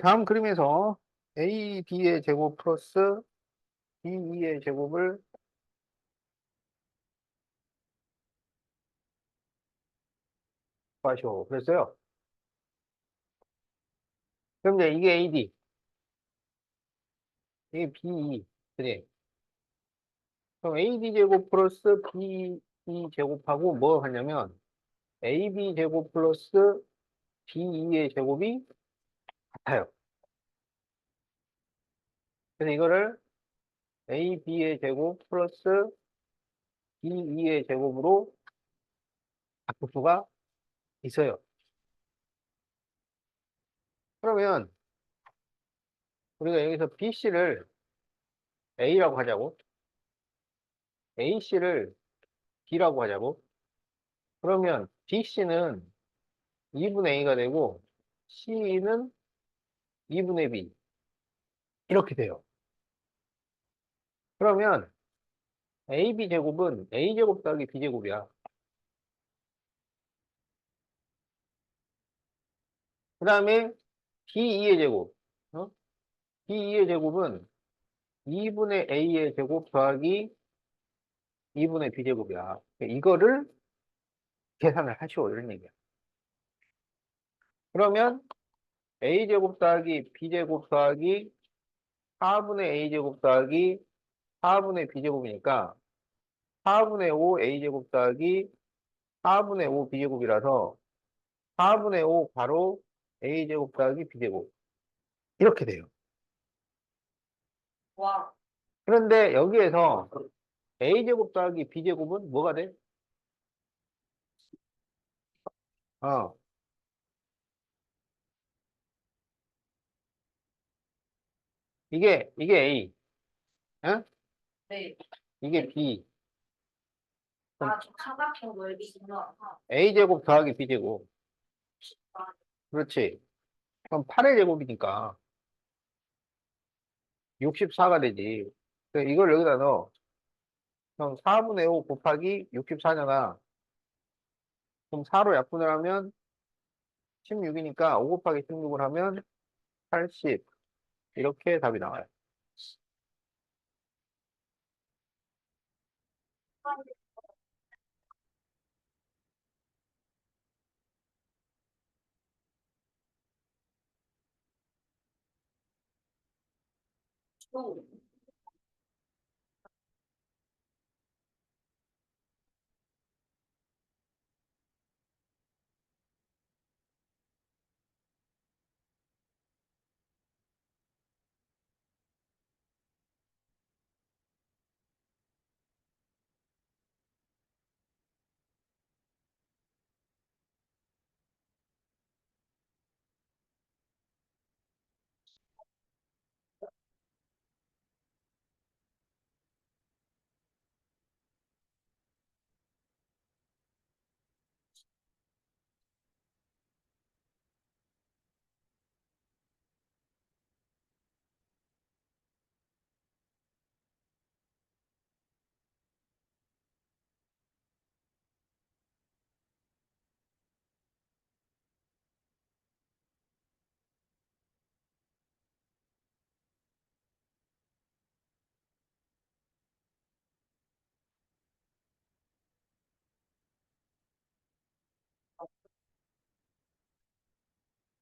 다음 그림에서 AB의 제곱 플러스 BE의 제곱을 구하시오. 그랬어요. 그럼 이제 이게 AD, 이게 BE. 그래. 그럼 AD 제곱 플러스 BE 제곱하고 뭐 하냐면 AB 제곱 플러스 BE의 제곱이 같아요. 그래서 이거를 AB의 제곱 플러스 BE의 제곱으로 바꿀 수가 있어요. 그러면 우리가 여기서 BC를 A라고 하자고, AC를 B라고 하자고. 그러면 BC는 2분의 A가 되고 C는 2분의 B 이렇게 돼요. 그러면 AB 제곱은 A 제곱 더하기 B 제곱이야. 그 다음에 B2의 제곱, 어? B2의 제곱은 2분의 A의 제곱 더하기 2분의 B 제곱이야. 이거를 계산을 하시오 이런 얘기야. 그러면 A 제곱 더하기 B 제곱 더하기 4분의 A 제곱 더하기 4분의 B 제곱이니까 4분의 5 A 제곱 더하기 4분의 5 B제곱이라서 4분의 5 바로 A제곱 더하기 B제곱. 이렇게 돼요. 와, 그런데 여기에서 A제곱 더하기 B제곱은 뭐가 돼? 어, 이게 A. 어? 네. 이게 B. 그럼 아, 저 삼각형 넓이 있구나. A제곱 더하기 B제곱. 아, 그렇지. 그럼 8의 제곱이니까 64가 되지. 그래서 이걸 여기다 넣어. 그럼 4분의 5 곱하기 64잖아. 그럼 4로 약분을 하면 16이니까 5 곱하기 16을 하면 80. 이렇게 답이 나와요. 또,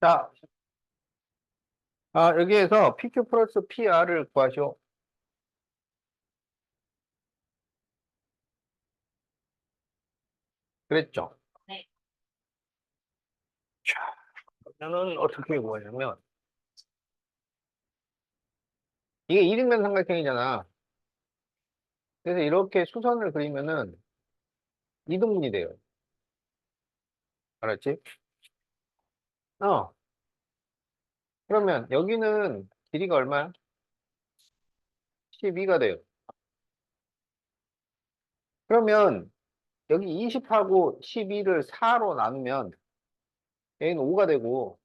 자, 여기에서 PQ 플러스 PR을 구하시오. 그랬죠? 네. 자, 그러면은 어떻게 구하냐면, 이게 이등변 삼각형이잖아. 그래서 이렇게 수선을 그리면은 이등분이 돼요. 알았지? 어, 그러면 여기는 길이가 얼마야? 12가 돼요. 그러면 여기 20하고 12를 4로 나누면 여기는 5가 되고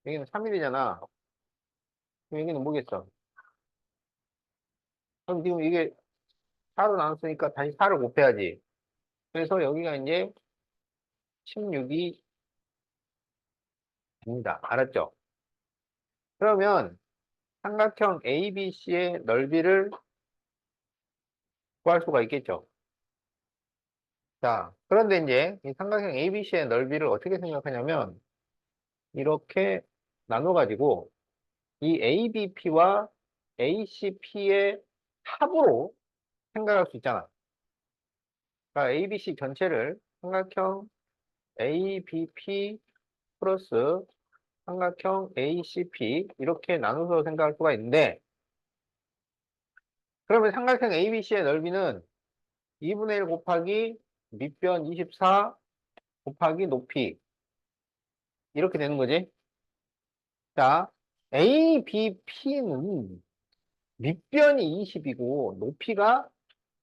여기는 3이잖아. 그럼 여기는 뭐겠어? 그럼 지금 이게 4로 나눴으니까 다시 4를 곱해야지. 그래서 여기가 이제 16이 입니다. 알았죠? 그러면 삼각형 ABC의 넓이를 구할 수가 있겠죠? 자, 그런데 이제 이 삼각형 ABC의 넓이를 어떻게 생각하냐면 이렇게 나눠가지고 이 ABP와 ACP의 합으로 생각할 수 있잖아. 그러니까 ABC 전체를 삼각형 ABP 플러스 삼각형 ACP 이렇게 나눠서 생각할 수가 있는데 그러면 삼각형 ABC의 넓이는 2분의 1 곱하기 밑변 24 곱하기 높이 이렇게 되는 거지. 자, ABP는 밑변이 20이고 높이가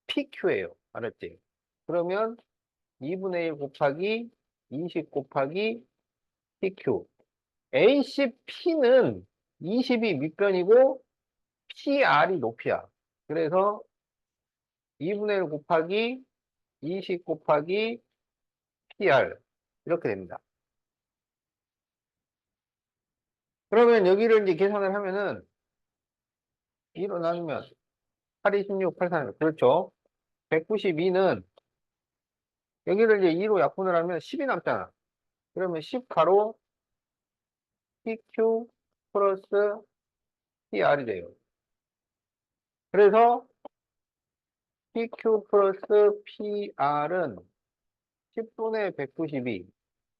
PQ예요. 알았지? 그러면 2분의 1 곱하기 20 곱하기 PQ. ACP는 20이 밑변이고 PR이 높이야. 그래서 2분의 1 곱하기 20 곱하기 PR. 이렇게 됩니다. 그러면 여기를 이제 계산을 하면은 2로 나누면 8, 26, 8, 4. 그렇죠. 192는 여기를 이제 2로 약분을 하면 10이 남잖아. 그러면 10 가로 PQ 플러스 PR이 돼요. 그래서 PQ 플러스 PR은 10분의 192.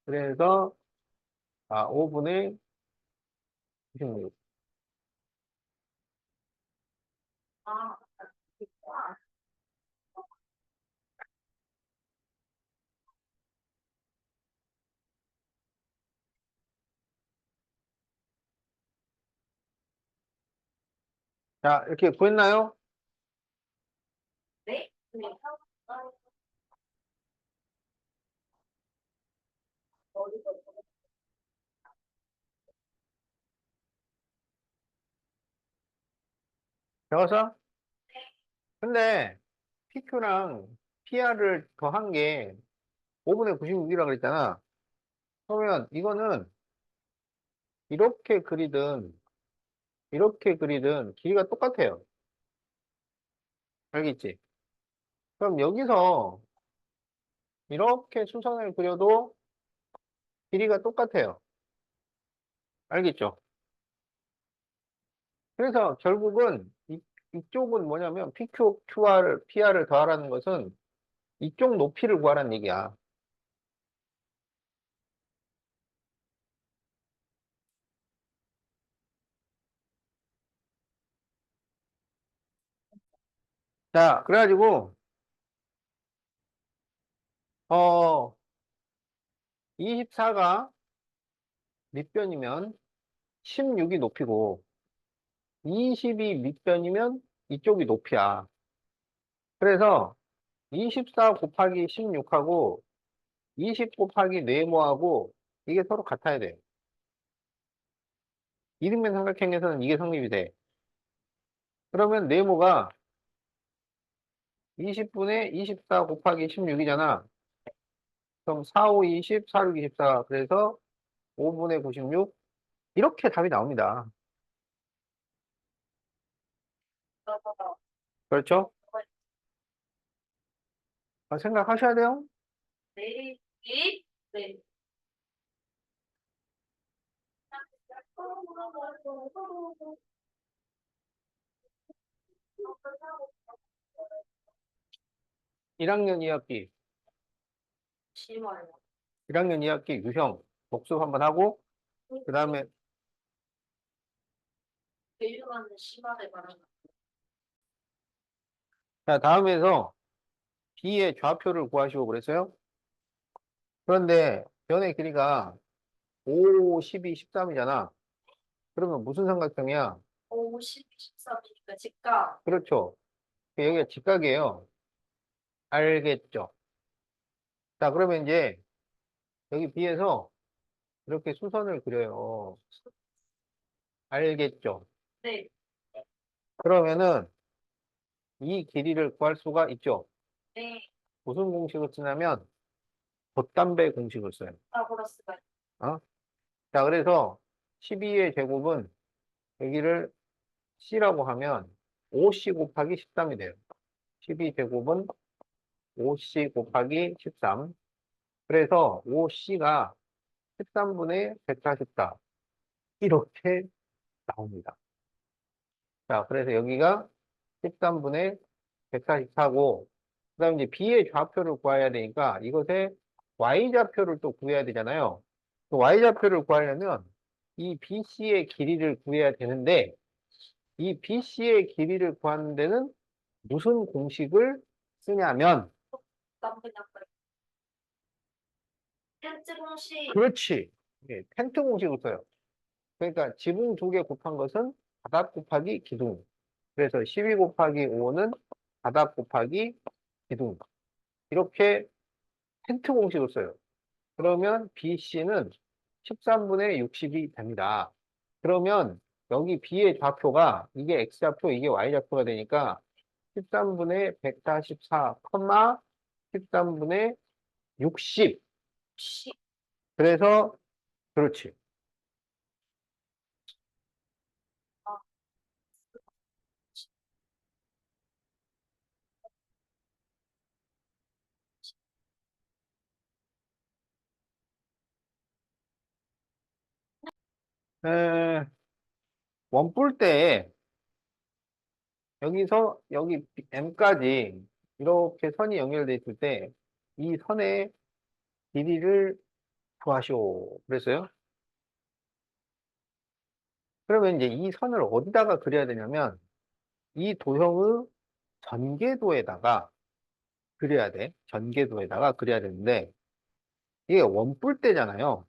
그래서 5분의 96. 아, 자, 이렇게 구했나요? 네? 네. 적었어? 근데 PQ랑 PR을 더한 게 5분의 96이라고 그랬잖아. 그러면 이거는 이렇게 그리든 이렇게 그리든 길이가 똑같아요. 알겠지? 그럼 여기서 이렇게 수선을 그려도 길이가 똑같아요. 알겠죠? 그래서 결국은 이쪽은 뭐냐면 PQ, PR을 더하라는 것은 이쪽 높이를 구하라는 얘기야. 자, 그래가지고 24가 밑변이면 16이 높이고 20이 밑변이면 이쪽이 높이야. 그래서 24 곱하기 16하고 20 곱하기 네모하고 이게 서로 같아야 돼. 이등변 삼각형에서는 이게 성립이 돼. 그러면 네모가 20분의 24 곱하기 16이잖아. 그럼 4, 5, 20, 4, 6, 24. 그래서 5분의 96. 이렇게 답이 나옵니다. 그렇죠? 생각하셔야 돼요. 네. 네. 네. 네. 1학년 2학기. 심어요. 1학년 2학기 유형 복습 한번 하고 그 다음에 교육하는 심화를 말하는 자 다음에서 B의 좌표를 구하시고 그랬어요. 그런데 변의 길이가 5, 12, 13이잖아. 그러면 무슨 삼각형이야? 50, 13이니까 직각. 그렇죠. 여기가 직각이에요. 알겠죠? 자, 그러면 이제 여기 B에서 이렇게 수선을 그려요. 알겠죠? 네. 그러면은 이 길이를 구할 수가 있죠. 네. 무슨 공식을 쓰냐면 돛담배 공식을 써요. 파고라스가 어? 자, 그래서 12의 제곱은 여기를 C라고 하면 5C 곱하기 13이 돼요. 12제곱은 5C 곱하기 13. 그래서 5C가 13분의 144. 이렇게 나옵니다. 자, 그래서 여기가 13분의 144고, 그 다음 이제 B의 좌표를 구해야 되니까 이것의 Y좌표를 또 구해야 되잖아요. 그 Y좌표를 구하려면 이 BC의 길이를 구해야 되는데, 이 BC의 길이를 구하는 데는 무슨 공식을 쓰냐면, 난 그냥 텐트 공식 그렇지. 예, 텐트 공식을 써요. 그러니까 지붕 두 개 곱한 것은 바닥 곱하기 기둥. 그래서 12 곱하기 5는 바닥 곱하기 기둥. 이렇게 텐트 공식을 써요. 그러면 BC는 13분의 60이 됩니다. 그러면 여기 B의 좌표가 이게 X좌표, 이게 Y좌표가 되니까 13분의 144, 13분의 60. 시 그래서 그렇지. 에, 원뿔 때 여기서 여기 M까지 이렇게 선이 연결돼 있을 때 이 선의 길이를 구하시오. 그랬어요? 그러면 이제 이 선을 어디다가 그려야 되냐면 이 도형의 전개도에다가 그려야 돼. 전개도에다가 그려야 되는데 이게 원뿔대잖아요.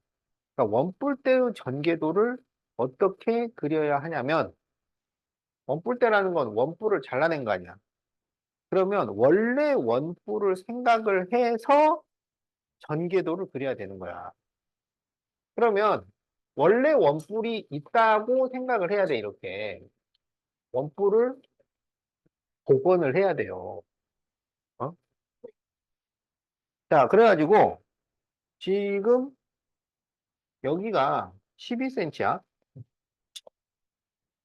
그러니까 원뿔대의 전개도를 어떻게 그려야 하냐면 원뿔대라는 건 원뿔을 잘라낸 거 아니야. 그러면 원래 원뿔을 생각을 해서 전개도를 그려야 되는 거야. 그러면 원래 원뿔이 있다고 생각을 해야 돼, 이렇게. 원뿔을 복원을 해야 돼요. 어? 자, 그래가지고 지금 여기가 12cm야.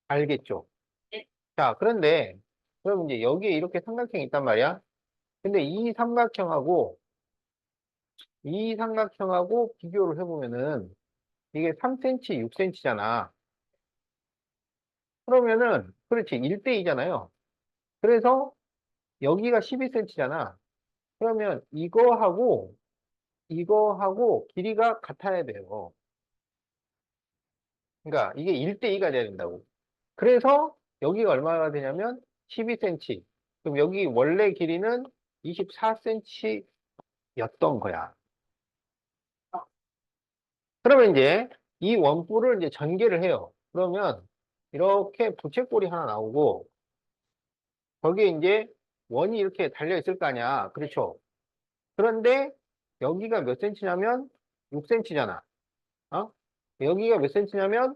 알겠죠? 네. 자, 그런데 그럼 이제 여기에 이렇게 삼각형이 있단 말이야. 근데 이 삼각형하고 비교를 해보면은 이게 3cm, 6cm잖아. 그러면은 그렇지 1대2잖아요. 그래서 여기가 12cm잖아. 그러면 이거하고 길이가 같아야 돼요. 그러니까 이게 1대2가 돼야 된다고. 그래서 여기가 얼마가 되냐면 12cm. 그럼 여기 원래 길이는 24cm였던 거야. 그러면 이제 이 원뿔을 이제 전개를 해요. 그러면 이렇게 부채꼴이 하나 나오고 거기에 이제 원이 이렇게 달려 있을 거 아니야. 그렇죠? 그런데 여기가 몇 센치냐면 6cm잖아. 어? 여기가 몇 센치냐면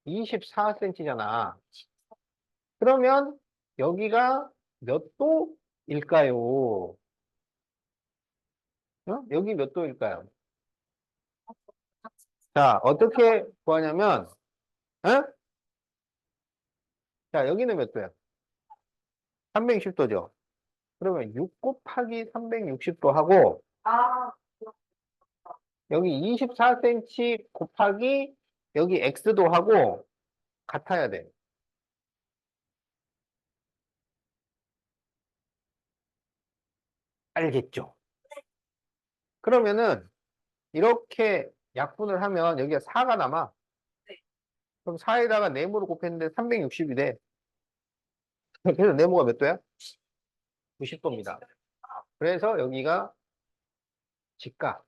24cm잖아. 그러면 여기가 몇 도일까요? 어? 여기 몇 도일까요? 자, 어떻게 구하냐면, 어? 자, 여기는 몇 도야? 360도죠. 그러면 6 곱하기 360도 하고, 아 여기 24cm 곱하기 여기 x도 하고 같아야 돼. 알겠죠? 그러면은 이렇게 약분을 하면 여기가 4가 남아. 네. 그럼 4에다가 네모를 곱했는데 360이 돼. 그래서 네모가 몇 도야? 90도입니다. 그래서 여기가 직각.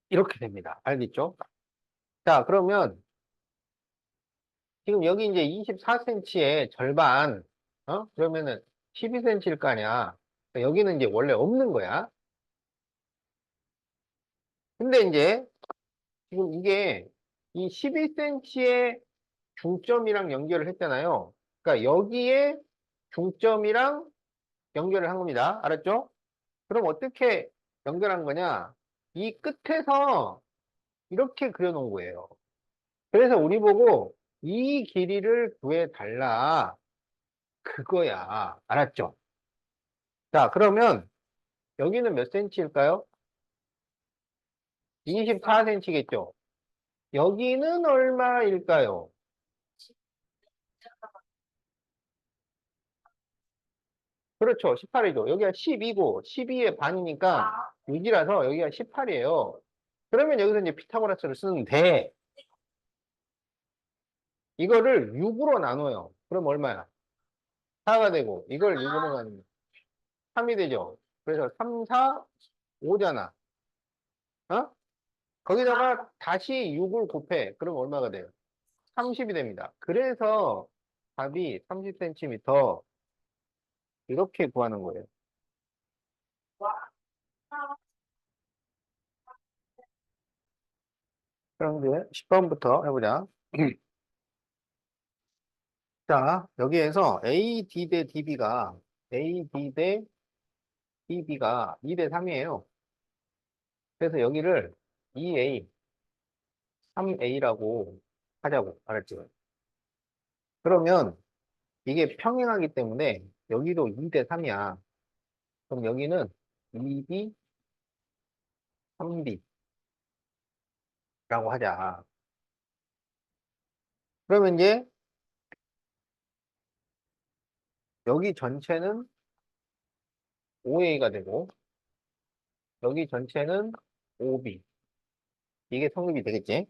이렇게 됩니다. 알겠죠? 자, 그러면 지금 여기 이제 24cm의 절반, 그러면은 12cm일 거 아니야. 그러니까 여기는 이제 원래 없는 거야. 근데 이제 지금 이게 이 12cm의 중점이랑 연결을 했잖아요. 그러니까 여기에 중점이랑 연결을 한 겁니다. 알았죠? 그럼 어떻게 연결한 거냐? 이 끝에서 이렇게 그려놓은 거예요. 그래서 우리 보고 이 길이를 구해달라. 그거야. 알았죠? 자, 그러면 여기는 몇 센치일까요? 24cm겠죠? 여기는 얼마일까요? 그렇죠. 18이죠. 여기가 12고 12의 반이니까 아, 6이라서 여기가 18이에요. 그러면 여기서 이제 피타고라스를 쓰는데 이거를 6으로 나눠요. 그럼 얼마야? 4가 되고 이걸 6으로 나누면 3이 되죠. 그래서 3, 4, 5잖아. 어? 거기다가 다시 6을 곱해. 그럼 얼마가 돼요? 30이 됩니다. 그래서 답이 30cm 이렇게 구하는 거예요. 와. 아, 그럼 이제 10번부터 해보자. 자, 여기에서 AD 대 DB가 AD 대 DB가 2 대 3이에요. 그래서 여기를 2A, 3A라고 하자고. 알았지? 그러면 이게 평행하기 때문에 여기도 2 대 3이야. 그럼 여기는 2B, 3B라고 하자. 그러면 이제 여기 전체는 5A가 되고 여기 전체는 5B. 이게 성립이 되겠지?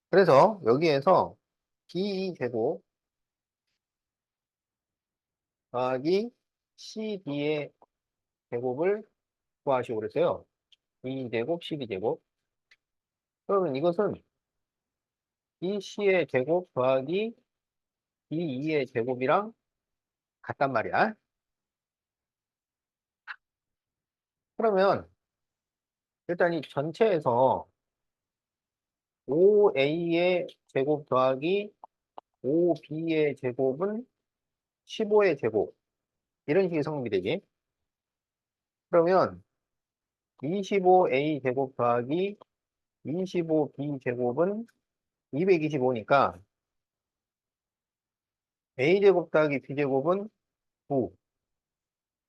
그래서 여기에서 B 제곱 더하기 CD의 제곱을 구하시고 그랬어요. 2제곱, 12제곱. 그러면 이것은 BC의 제곱 더하기 B2의 제곱이랑 같단 말이야. 그러면 일단 이 전체에서 5A의 제곱 더하기 5B의 제곱은 15의 제곱. 이런 식의 성립이 되지. 그러면 25A 제곱 더하기 25B 제곱은 225니까 A제곱 더하기 B제곱은 9.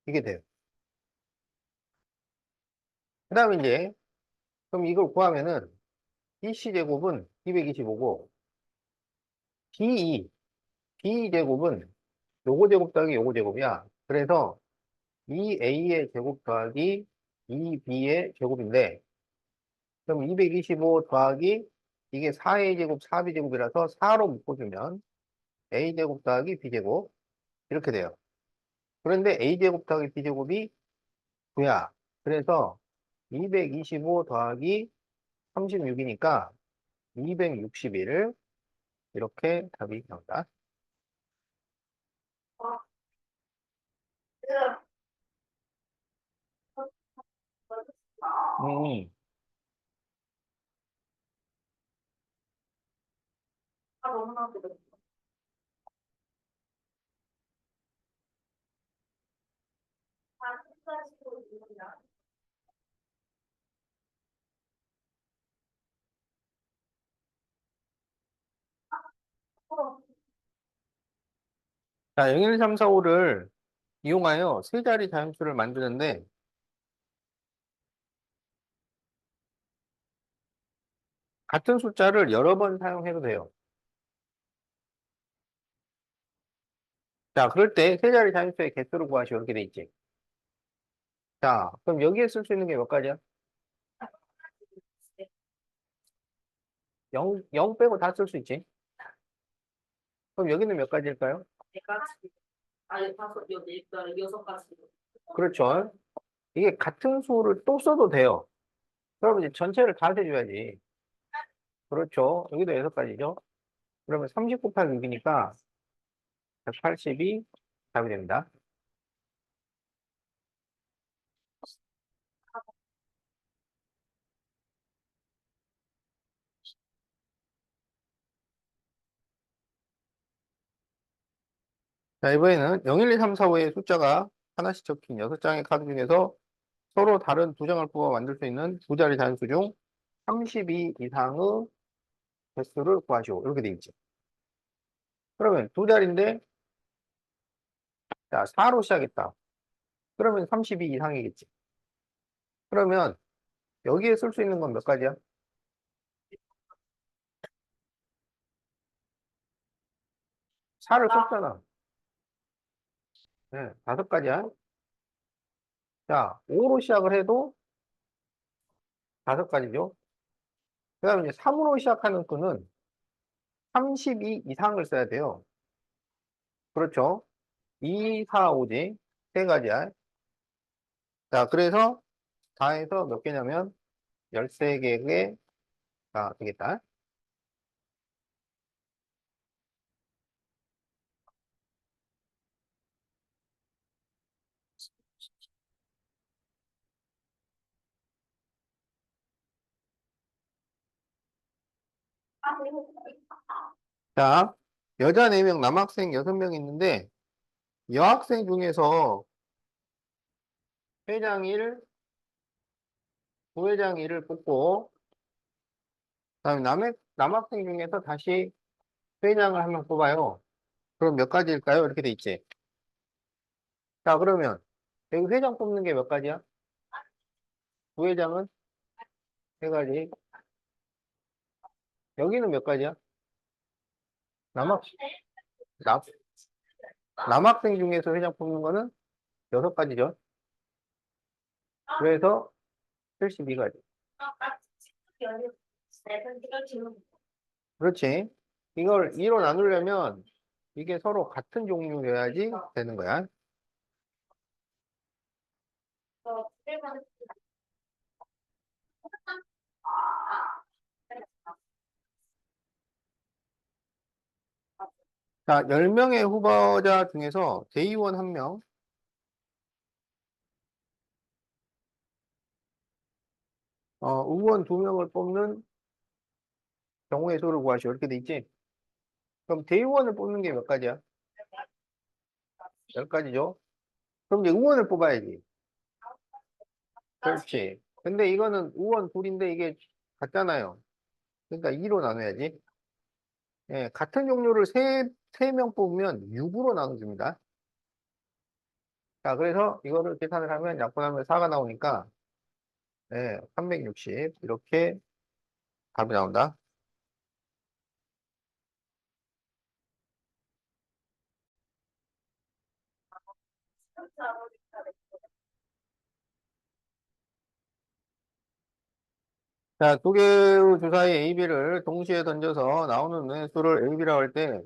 이게 돼요. 그 다음에 이제, 그럼 이걸 구하면은 BC제곱은 225고, B제곱은 요거 제곱 더하기 요거 제곱이야. 그래서 2A의 제곱 더하기 2B의 제곱인데, 그럼 225 더하기 이게 4A 제곱, 4B 제곱이라서 4로 묶어주면 A 제곱 더하기 B 제곱 이렇게 돼요. 그런데 A 제곱 더하기 B 제곱이 9야. 그래서 225 더하기 36이니까 261 이렇게 답이 나온다. 와. 음, 너무나 그래. 아, 끝까지도 이거야. 어, 자, 0, 1, 3, 4, 5를 이용하여 세 자리 자연수를 만드는데 같은 숫자를 여러 번 사용해도 돼요. 자, 그럴 때 세 자리 자연수의 개수를 구하시오 이렇게 돼 있지. 자, 그럼 여기에 쓸 수 있는 게 몇 가지야? 0 빼고 다 쓸 수 있지. 그럼 여기는 몇 가지일까요? 네 가지. 아니, 다섯, 여섯 가지. 그렇죠. 이게 같은 수를 또 써도 돼요. 그러면 이제 전체를 다 세줘야지. 그렇죠. 여기도 6가지죠. 그러면 30 곱하기 6이니까 180이 답이 됩니다. 자, 이번에는 0, 1, 2, 3, 4, 5의 숫자가 하나씩 적힌 6장의 카드 중에서 서로 다른 두 장을 뽑아 만들 수 있는 두 자리 단수 중 32 이상의 개수를 구하시오. 이렇게 돼 있지. 그러면 두 자리인데, 자, 4로 시작했다. 그러면 32 이상이겠지. 그러면 여기에 쓸 수 있는 건 몇 가지야? 4를 썼잖아. 네, 5가지야. 자, 5로 시작을 해도 5가지죠. 그 다음에 이제 3으로 시작하는 수는 32 이상을 써야 돼요. 그렇죠? 2, 4, 5지. 세 가지야. 자, 그래서 다 해서 몇 개냐면 13개가 되겠다. 자, 여자 4명, 남학생 6명 있는데, 여학생 중에서 회장 1, 부회장 1을 뽑고, 그다음에 남학생 중에서 다시 회장을 한 명 뽑아요. 그럼 몇 가지일까요? 이렇게 돼 있지. 자, 그러면 여기 회장 뽑는 게 몇 가지야? 부회장은 세 가지. 여기는 몇 가지야? 남학, 남, 남학생 중에서 회장 뽑는 거는 6가지죠. 그래서 72가지. 그렇지. 이걸 2로 나누려면 이게 서로 같은 종류여야지 되는 거야. 자, 10명의 후보자 중에서 대의원 1명, 의원 2명을 뽑는 경우의 수를 구하시오. 이렇게 돼 있지? 그럼 대의원을 뽑는 게 몇 가지야? 10가지죠? 그럼 이제 의원을 뽑아야지. 그렇지. 근데 이거는 의원 둘인데 이게 같잖아요. 그러니까 2로 나눠야지. 예, 같은 종류를 세 명 뽑으면 6으로 나눠줍니다. 자, 그래서 이거를 계산을 하면 약분하면 4가 나오니까, 예, 360. 이렇게 답이 나온다. 자, 두 개의 주사위 AB를 동시에 던져서 나오는 눈의 수를 AB라고 할 때,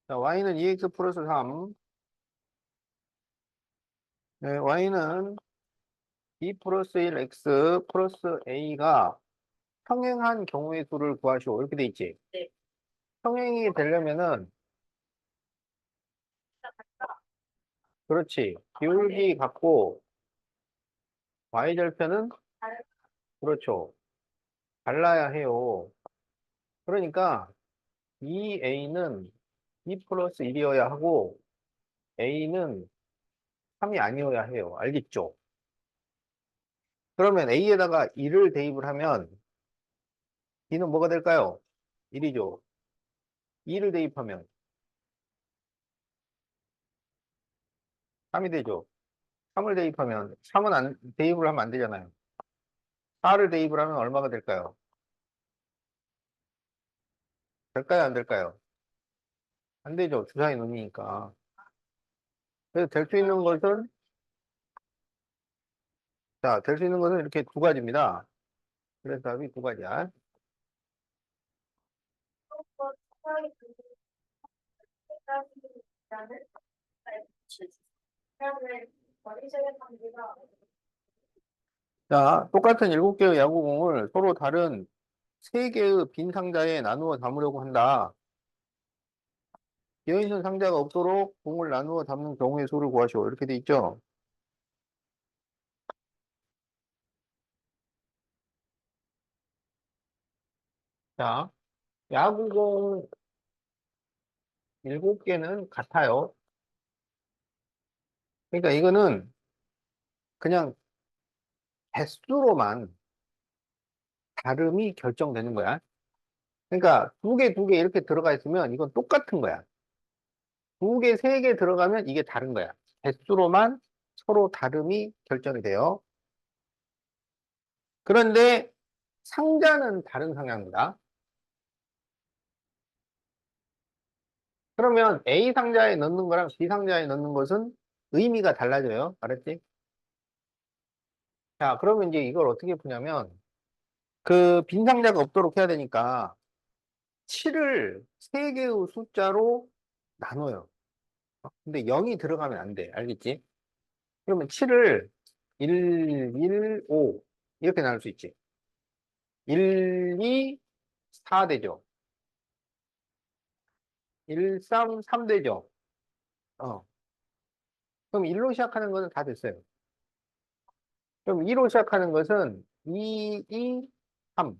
자, Y는 2X 플러스 3, 네, Y는 2 플러스 1 X 플러스 A가 평행한 경우의 수를 구하시오. 이렇게 돼 있지. 네. 평행이 되려면은, 그렇지. 기울기 같고, Y절편은, 그렇죠. 달라야 해요. 그러니까, 이 A는 2 플러스 1이어야 하고, A는 3이 아니어야 해요. 알겠죠? 그러면 A에다가 2를 대입을 하면, B는 뭐가 될까요? 1이죠. 2를 대입하면 3이 되죠. 3을 대입하면, 3은 대입을 하면 안 되잖아요. 4를 대입을 하면 얼마가 될까요? 될까요? 안 될까요? 안 되죠. 주사위 논이니까. 그래서 될 수 있는 것은, 자, 될 수 있는 것은 이렇게 두 가지입니다. 그래서 답이 두 가지야. 자, 똑같은 7개의 야구공을 서로 다른 3개의 빈 상자에 나누어 담으려고 한다. 비어있는 상자가 없도록 공을 나누어 담는 경우의 수를 구하시오. 이렇게 돼 있죠. 자, 야구공 7개는 같아요. 그러니까 이거는 그냥 개수로만 다름이 결정되는 거야. 그러니까 두 개 이렇게 들어가 있으면 이건 똑같은 거야. 두 개, 세 개 들어가면 이게 다른 거야. 개수로만 서로 다름이 결정이 돼요. 그런데 상자는 다른 성향이다. 그러면 A 상자에 넣는 거랑 B 상자에 넣는 것은 의미가 달라져요. 알았지? 자, 그러면 이제 이걸 어떻게 푸냐면 그 빈 상자가 없도록 해야 되니까 7을 세개의 숫자로 나눠요. 근데 0이 들어가면 안 돼. 알겠지? 그러면 7을 1, 1, 5 이렇게 나눌 수 있지. 1, 2, 4 되죠. 1, 3, 3 되죠. 어. 그럼 1로 시작하는 것은 다 됐어요. 그럼 2로 시작하는 것은 2, 2, 3.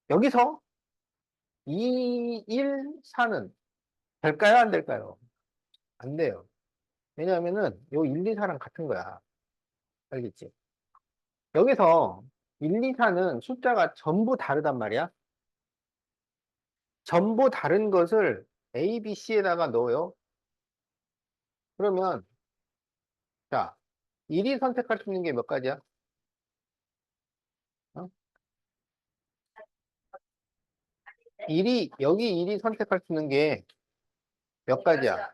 여기서 2, 1, 4는 될까요? 안 될까요? 안 돼요. 왜냐하면은 요 1, 2, 4랑 같은 거야. 알겠지? 여기서 1, 2, 4는 숫자가 전부 다르단 말이야. 전부 다른 것을 A, B, C에다가 넣어요. 그러면 자, 1이 선택할 수 있는 게 몇 가지야? 어? 여기 1이 선택할 수 있는 게 몇 가지야?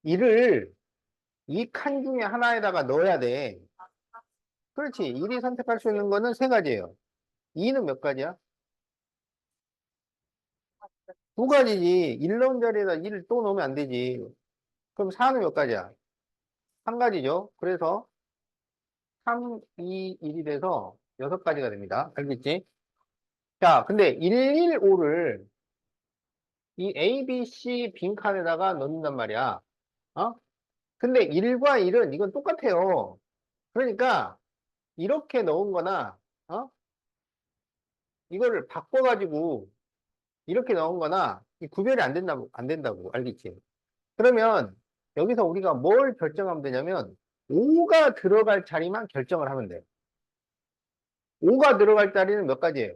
1을 이 칸 중에 하나에다가 넣어야 돼. 그렇지. 1이 선택할 수 있는 거는 세 가지예요. 2는 몇 가지야? 두 가지지. 1 넣은 자리에다 1을 또 넣으면 안 되지. 그럼 4는 몇 가지야? 한 가지죠. 그래서 3, 2, 1이 돼서 6가지가 됩니다. 알겠지? 자, 근데 1, 1, 5를 이 A, B, C 빈칸에다가 넣는단 말이야. 어? 근데 1과 1은 이건 똑같아요. 그러니까 이렇게 넣은 거나, 어? 이거를 바꿔가지고 이렇게 넣은 거나 이 구별이 안 된다고. 알겠지? 그러면 여기서 우리가 뭘 결정하면 되냐면 5가 들어갈 자리만 결정을 하면 돼. 5가 들어갈 자리는 몇 가지예요?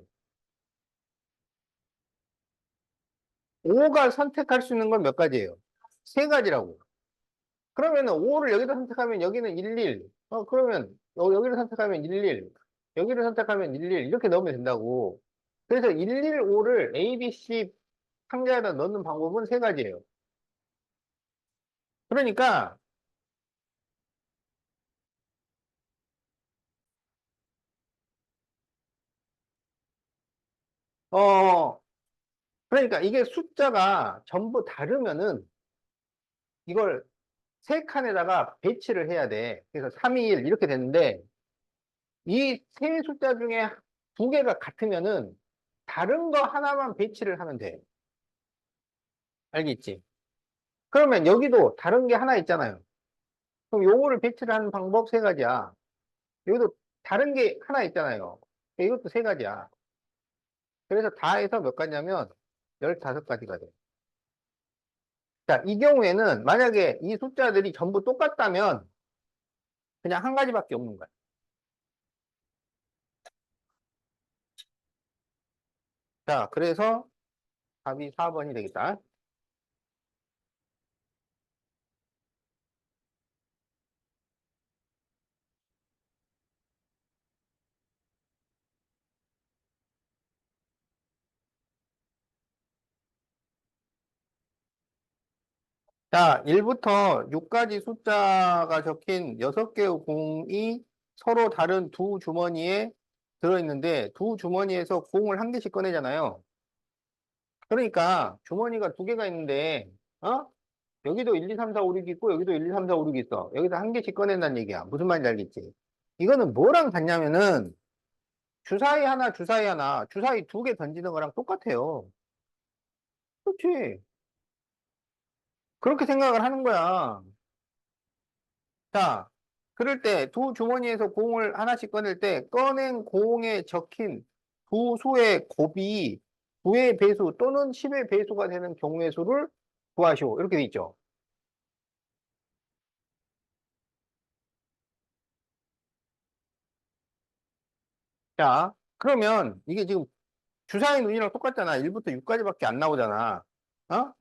5가 선택할 수 있는 건 몇 가지예요? 세 가지라고. 그러면 5를 여기다 선택하면 여기는 1, 1. 그러면 여기를 선택하면 1, 1. 여기를 선택하면 1, 1. 이렇게 넣으면 된다고. 그래서 1, 1, 5를 A, B, C 상자에다 넣는 방법은 세 가지예요. 그러니까 어 그러니까 이게 숫자가 전부 다르면은 이걸 세 칸에다가 배치를 해야 돼. 그래서 3, 2, 1 이렇게 되는데 이 세 숫자 중에 두 개가 같으면은 다른 거 하나만 배치를 하면 돼. 알겠지? 그러면 여기도 다른 게 하나 있잖아요. 그럼 요거를 배치를 하는 방법 세 가지야. 여기도 다른 게 하나 있잖아요. 이것도 세 가지야. 그래서 다 해서 몇 가지냐면 15가지가 돼. 자, 이 경우에는 만약에 이 숫자들이 전부 똑같다면 그냥 한 가지밖에 없는 거야. 자, 그래서 답이 4번이 되겠다. 자, 1부터 6가지 숫자가 적힌 6개의 공이 서로 다른 두 주머니에 들어있는데 두 주머니에서 공을 한 개씩 꺼내잖아요. 그러니까 주머니가 두 개가 있는데 어? 여기도 1, 2, 3, 4, 5, 6 있고 여기도 1, 2, 3, 4, 5, 6 있어. 여기서 한 개씩 꺼낸다는 얘기야. 무슨 말인지 알겠지? 이거는 뭐랑 같냐면은 주사위 하나, 주사위 하나, 주사위 두 개 던지는 거랑 똑같아요. 그렇지. 그렇게 생각을 하는 거야. 자, 그럴 때 두 주머니에서 공을 하나씩 꺼낼 때 꺼낸 공에 적힌 두 수의 곱이 9의 배수 또는 10의 배수가 되는 경우의 수를 구하시오. 이렇게 돼 있죠. 자, 그러면 이게 지금 주사위 눈이랑 똑같잖아. 1부터 6까지밖에 안 나오잖아. 어?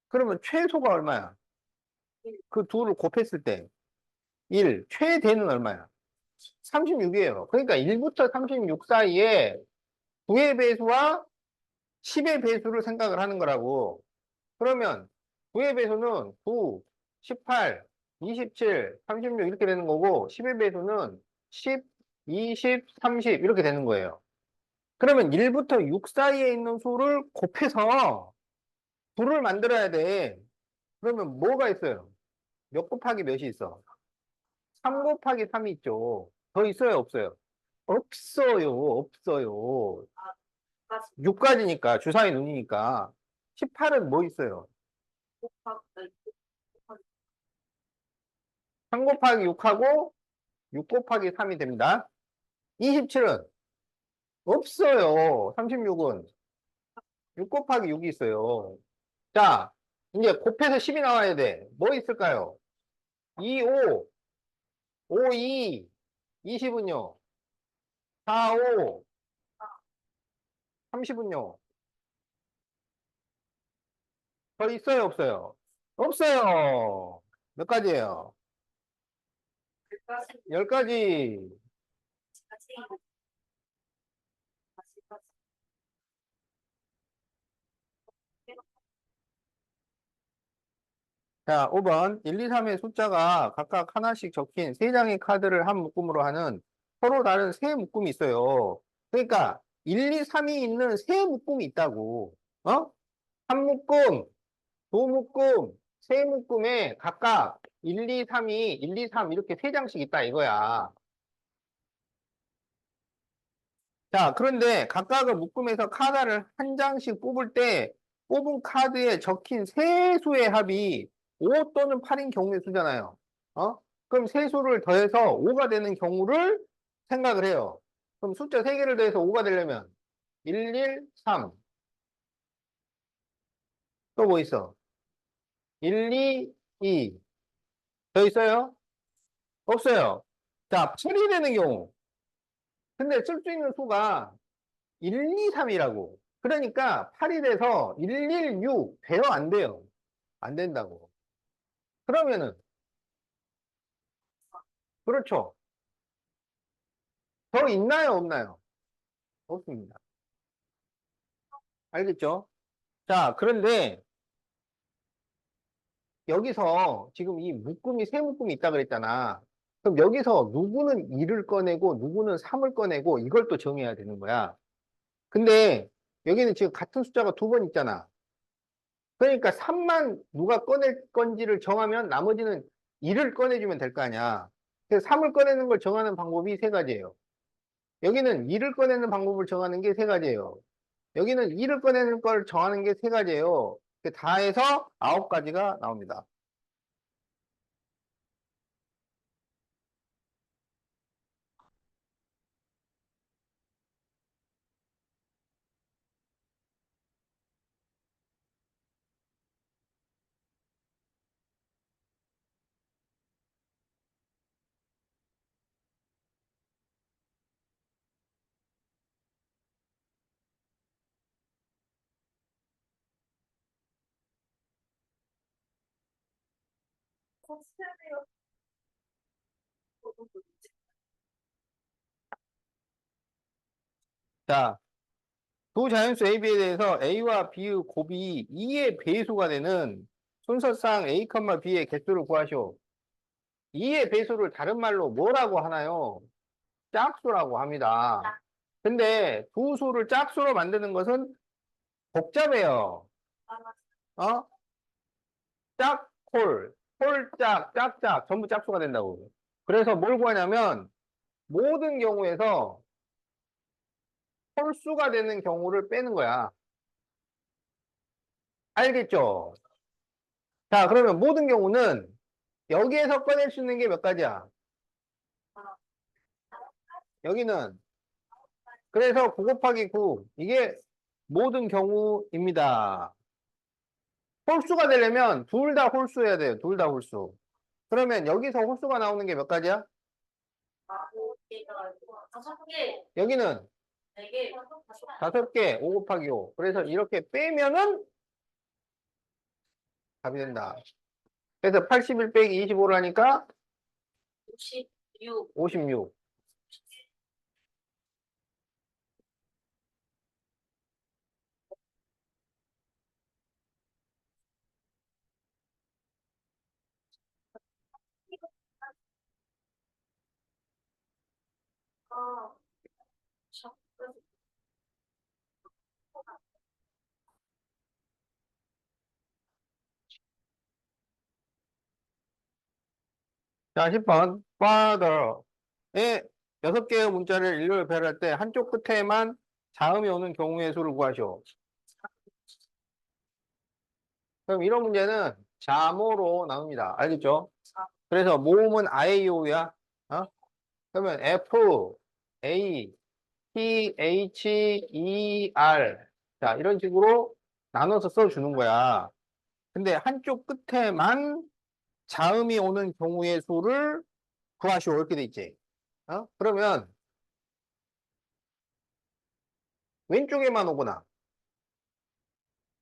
그러면 최소가 얼마야? 그 둘을 곱했을 때 1, 최대는 얼마야? 36이에요. 그러니까 1부터 36 사이에 9의 배수와 10의 배수를 생각을 하는 거라고. 그러면 9의 배수는 9, 18, 27, 36 이렇게 되는 거고 10의 배수는 10, 20, 30 이렇게 되는 거예요. 그러면 1부터 6 사이에 있는 수를 곱해서 부를 만들어야 돼. 그러면 뭐가 있어요? 몇 곱하기 몇이 있어? 3 곱하기 3이 있죠. 더 있어요, 없어요? 없어요, 없어요. 다시 6까지니까, 주사위 눈이니까. 18은 뭐 있어요? 곱하기 3 곱하기 6하고 6 곱하기 3이 됩니다. 27은 없어요. 36은 6 곱하기 6이 있어요. 자, 이제 곱해서 10이 나와야 돼. 뭐 있을까요? 2, 5, 5, 2, 20은요? 4, 5, 30은요? 더 있어요, 없어요? 없어요. 몇 가지예요? 10까지 10가지. 자, 5번. 1, 2, 3의 숫자가 각각 하나씩 적힌 3장의 카드를 한 묶음으로 하는 서로 다른 세 묶음이 있어요. 그러니까 1, 2, 3이 있는 세 묶음이 있다고. 어? 한 묶음, 두 묶음, 세 묶음에 각각 1, 2, 3이 1, 2, 3 이렇게 3장씩 있다 이거야. 자, 그런데 각각의 묶음에서 카드를 한 장씩 뽑을 때 뽑은 카드에 적힌 세 수의 합이 5 또는 8인 경우의 수잖아요. 어? 그럼 세 수를 더해서 5가 되는 경우를 생각을 해요. 그럼 숫자 3개를 더해서 5가 되려면 1, 1, 3. 또 뭐 있어? 1, 2, 2. 더 있어요? 없어요. 자, 8이 되는 경우. 근데 쓸 수 있는 수가 1, 2, 3이라고. 그러니까 8이 돼서 1, 1, 6 돼요? 안 돼요? 안 된다고. 그러면은 그렇죠. 더 있나요? 없나요? 없습니다. 알겠죠? 자, 그런데 여기서 지금 이 묶음이 세 묶음이 있다 그랬잖아. 그럼 여기서 누구는 2를 꺼내고 누구는 3을 꺼내고 이걸 또 정해야 되는 거야. 근데 여기는 지금 같은 숫자가 2번 있잖아. 그러니까 3만 누가 꺼낼 건지를 정하면 나머지는 2를 꺼내주면 될 거 아니야. 그래서 3을 꺼내는 걸 정하는 방법이 세 가지예요. 여기는 2를 꺼내는 방법을 정하는 게 세 가지예요. 여기는 2를 꺼내는 걸 정하는 게 세 가지예요. 다 해서 9가지가 나옵니다. 자, 두 자연수 A, B에 대해서 A와 B의 곱이 2의 배수가 되는 순서상 A, B의 개수를 구하시오. 2의 배수를 다른 말로 뭐라고 하나요? 짝수라고 합니다. 근데 두 수를 짝수로 만드는 것은 복잡해요. 어? 짝, 홀, 홀짝, 짝짝, 전부 짝수가 된다고. 그래서 뭘 구하냐면, 모든 경우에서 홀수가 되는 경우를 빼는 거야. 알겠죠? 자, 그러면 모든 경우는 여기에서 꺼낼 수 있는 게 몇 가지야? 여기는. 그래서 9 곱하기 9. 이게 모든 경우입니다. 홀수가 되려면 둘 다 홀수해야 돼요. 둘 다 홀수. 그러면 여기서 홀수가 나오는 게 몇 가지야? 다섯 개, 여기는 네 개, 5개, 5 곱하기 5. 그래서 이렇게 빼면은 답이 된다. 그래서 81 빼기 25를 하니까 56, 56. 아, 자, 10번. father의 6개의 문자를 일렬로 배열할 때 한쪽 끝에만 자음이 오는 경우의 수를 구하시오. 그럼 이런 문제는 자모로 나옵니다. 알겠죠? 그래서 모음은 아이오야. 어? 그러면 F, A, T, H, E, R. 자, 이런 식으로 나눠서 써주는 거야. 근데 한쪽 끝에만 자음이 오는 경우의 수를 구하시오. 이렇게 돼 있지. 그러면 왼쪽에만 오거나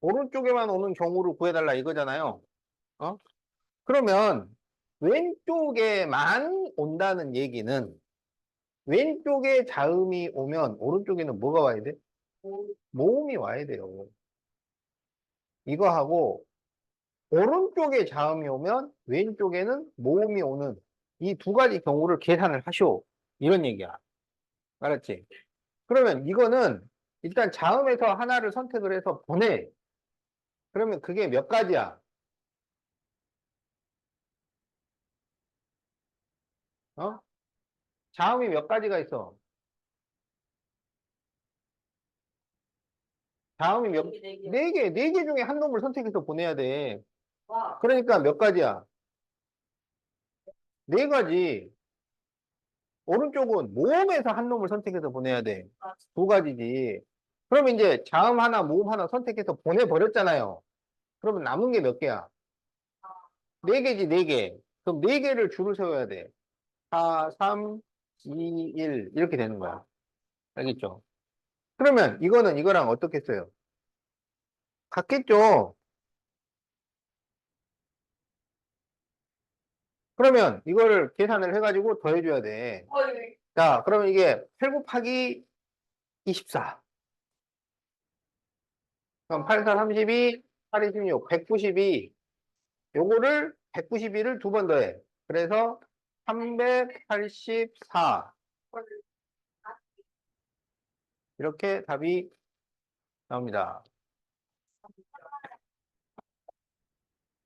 오른쪽에만 오는 경우를 구해달라 이거잖아요. 어? 그러면 왼쪽에만 온다는 얘기는 왼쪽에 자음이 오면 오른쪽에는 뭐가 와야 돼? 모음이 와야 돼요. 이거하고 오른쪽에 자음이 오면 왼쪽에는 모음이 오는 이 두 가지 경우를 계산을 하시오. 이런 얘기야. 알았지? 그러면 이거는 일단 자음에서 하나를 선택을 해서 보내. 그러면 그게 몇 가지야? 어? 자음이 몇 가지가 있어? 자음이 네 개. 네 개 중에 한 놈을 선택해서 보내야 돼. 와, 그러니까 몇 가지야? 네 가지. 오른쪽은 모음에서 한 놈을 선택해서 보내야 돼. 두 가지지. 그럼 이제 자음 하나, 모음 하나 선택해서 보내버렸잖아요. 그러면 남은 게 몇 개야? 네 개지, 네 개. 그럼 네 개를 줄을 세워야 돼. 4, 3, 2, 1. 이렇게 되는 거야. 알겠죠? 그러면 이거는 이거랑 어떻게 써요? 같겠죠? 그러면 이거를 계산을 해가지고 더해줘야 돼. 어이, 자, 그러면 이게 8 곱하기 24. 그럼 8, 4, 32, 8, 26, 192. 요거를 192를 두 번 더해. 그래서 384. 이렇게 답이 나옵니다.